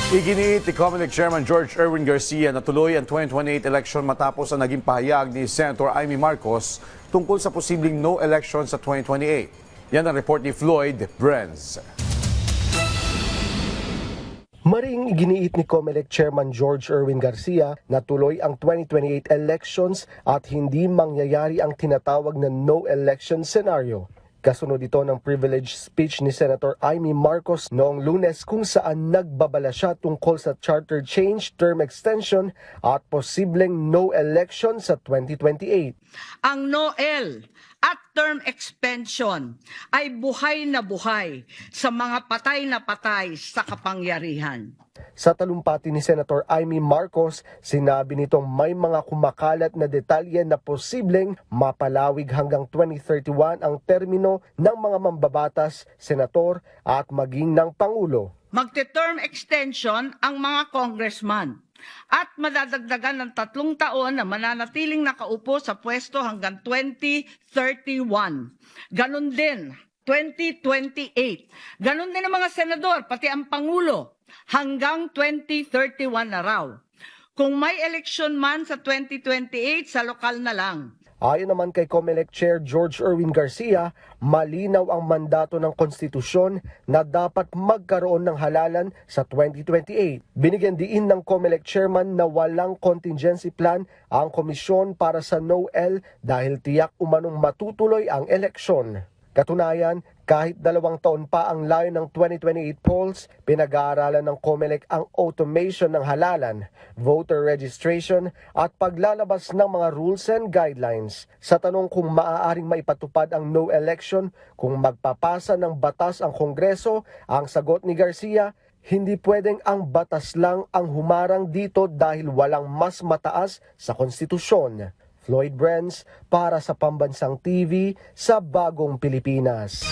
Iginiit ni Comelec Chairman George Erwin Garcia na tuloy ang 2028 election matapos ang naging pahayag ni Senator Amy Marcos tungkol sa posibleng no election sa 2028. Yan ang report ni Floyd Brenz. Maring iginiit ni Comelec Chairman George Erwin Garcia na tuloy ang 2028 elections at hindi mangyayari ang tinatawag na no election scenario. Kasunod ito ng privilege speech ni Senator Amy Marcos noong Lunes kung saan nagbabala siya tungkol sa charter change, term extension at posibleng no election sa 2028. Ang NOEL at term extension ay buhay na buhay sa mga patay na patay sa kapangyarihan. Sa talumpati ni Senator Amy Marcos, sinabi nitong may mga kumakalat na detalye na posibleng mapalawig hanggang 2031 ang termino ng mga mambabatas, senator at maging ng Pangulo. Magte-term extension ang mga congressman at madadagdagan ng 3 taon na mananatiling nakaupo sa pwesto hanggang 2031. Ganon din 2028. Ganon din ang mga senador, pati ang Pangulo, hanggang 2031 na raw. Kung may election man sa 2028, sa lokal na lang. Ayon naman kay Comelec Chair George Erwin Garcia, malinaw ang mandato ng konstitusyon na dapat magkaroon ng halalan sa 2028. Binigyan diin ng Comelec Chairman na walang contingency plan ang komisyon para sa NOEL dahil tiyak umanong matutuloy ang eleksyon. Katunayan, kahit 2 taon pa ang layo ng 2028 polls, pinag-aaralan ng Comelec ang automation ng halalan, voter registration at paglalabas ng mga rules and guidelines. Sa tanong kung maaaring maipatupad ang no election kung magpapasa ng batas ang Kongreso, ang sagot ni Garcia, hindi pwedeng ang batas lang ang humarang dito dahil walang mas mataas sa konstitusyon. Floyd Brenz para sa Pambansang TV sa Bagong Pilipinas.